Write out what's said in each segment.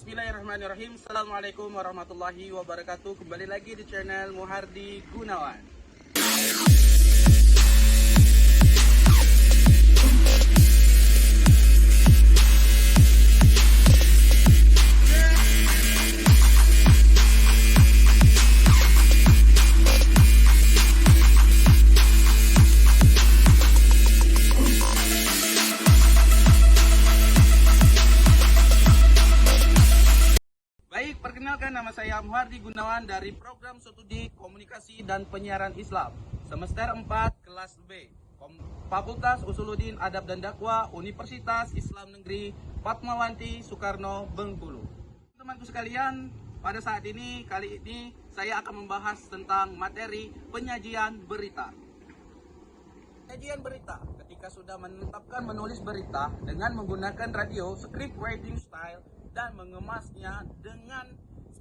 Bismillahirrahmanirrahim. Assalamualaikum warahmatullahi wabarakatuh. Kembali lagi di channel Muhardi Gunawan. Baik, perkenalkan nama saya Muhardi Gunawan dari Program Studi Komunikasi dan Penyiaran Islam Semester 4 Kelas B Fakultas Usuluddin Adab dan Dakwah Universitas Islam Negeri Fatmawati Soekarno Bengkulu. Teman-temanku sekalian, pada saat ini, kali ini saya akan membahas tentang materi penyajian berita. Penyajian berita, ketika sudah menetapkan menulis berita dengan menggunakan radio, script writing style, dan mengemasnya dengan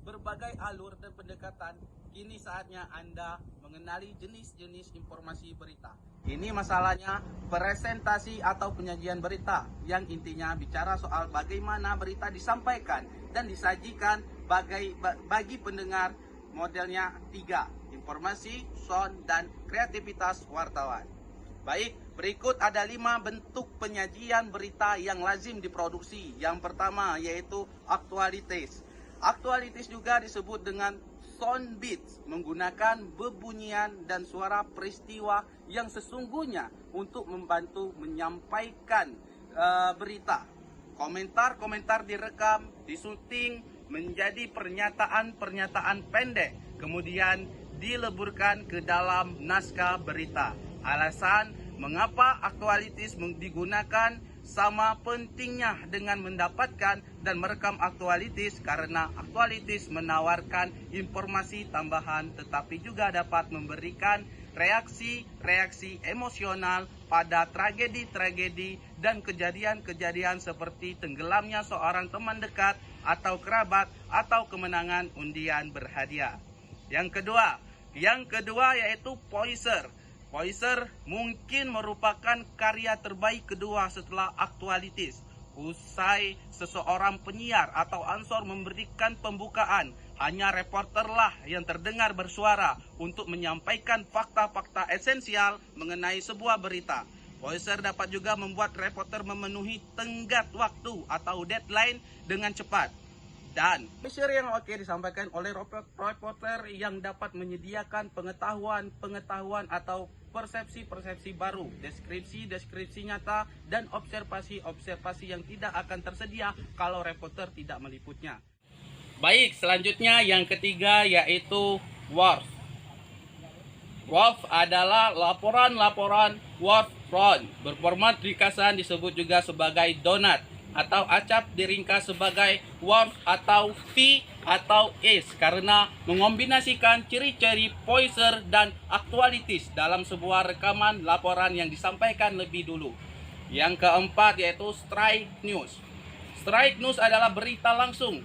berbagai alur dan pendekatan, kini saatnya Anda mengenali jenis-jenis informasi berita. Ini masalahnya presentasi atau penyajian berita, yang intinya bicara soal bagaimana berita disampaikan dan disajikan bagi pendengar. Modelnya 3, informasi, sound, dan kreativitas wartawan. Baik, berikut ada 5 bentuk penyajian berita yang lazim diproduksi. Yang pertama yaitu aktualitas. Aktualitas juga disebut dengan sound beats, menggunakan bebunyian dan suara peristiwa yang sesungguhnya untuk membantu menyampaikan berita. Komentar-komentar direkam, disuting menjadi pernyataan-pernyataan pendek, kemudian dileburkan ke dalam naskah berita. Alasan mengapa aktualitas digunakan sama pentingnya dengan mendapatkan dan merekam aktualitas, karena aktualitas menawarkan informasi tambahan tetapi juga dapat memberikan reaksi-reaksi emosional pada tragedi-tragedi dan kejadian-kejadian seperti tenggelamnya seorang teman dekat atau kerabat atau kemenangan undian berhadiah. Yang kedua yaitu poiser. Poiser mungkin merupakan karya terbaik kedua setelah aktualitas. Usai seseorang penyiar atau ansor memberikan pembukaan, hanya reporterlah yang terdengar bersuara untuk menyampaikan fakta-fakta esensial mengenai sebuah berita. Poiser dapat juga membuat reporter memenuhi tenggat waktu atau deadline dengan cepat. Dan poiser yang oke disampaikan oleh reporter yang dapat menyediakan pengetahuan atau persepsi baru, deskripsi nyata, dan observasi yang tidak akan tersedia kalau reporter tidak meliputnya. Baik, selanjutnya yang ketiga yaitu WARF. WARF adalah laporan word front, berformat ringkasan, disebut juga sebagai donat atau acap, diringkas sebagai WARF atau V atau S karena mengombinasikan ciri-ciri poiser dan aktualitas dalam sebuah rekaman laporan yang disampaikan lebih dulu. Yang keempat yaitu straight news. Straight news adalah berita langsung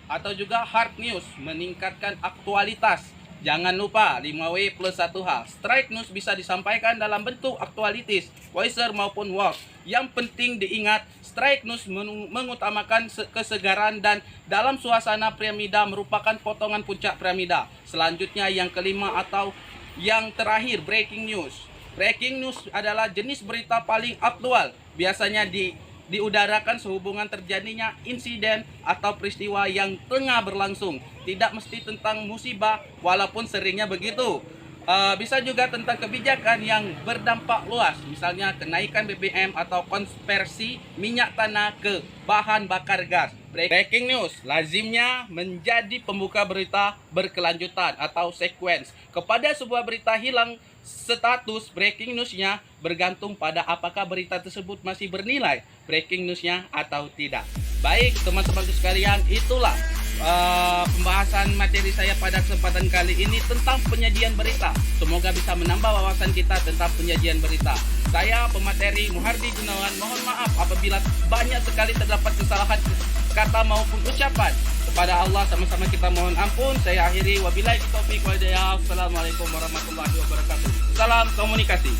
atau juga hard news, meningkatkan aktualitas. Jangan lupa 5W plus 1H. Straight news bisa disampaikan dalam bentuk aktualitas, poiser maupun WARF. Yang penting diingat, straight news mengutamakan kesegaran dan dalam suasana piramida merupakan potongan puncak piramida. Selanjutnya yang kelima atau yang terakhir, breaking news. Breaking news adalah jenis berita paling aktual. Biasanya diudarakan sehubungan terjadinya insiden atau peristiwa yang tengah berlangsung. Tidak mesti tentang musibah, walaupun seringnya begitu. Bisa juga tentang kebijakan yang berdampak luas, misalnya kenaikan BBM atau konversi minyak tanah ke bahan bakar gas. Breaking news lazimnya menjadi pembuka berita berkelanjutan atau sequence. Kepada sebuah berita hilang status breaking newsnya bergantung pada apakah berita tersebut masih bernilai breaking newsnya atau tidak. Baik teman-teman sekalian, itulah pembahasan materi saya pada kesempatan kali ini tentang penyajian berita. Semoga bisa menambah wawasan kita tentang penyajian berita. Saya pemateri Muhardi Gunawan, mohon maaf apabila banyak sekali terdapat kesalahan kata maupun ucapan. Kepada Allah sama-sama kita mohon ampun. Saya akhiri, wabillahi taufiq wal hidayah. Assalamualaikum warahmatullahi wabarakatuh. Salam komunikasi.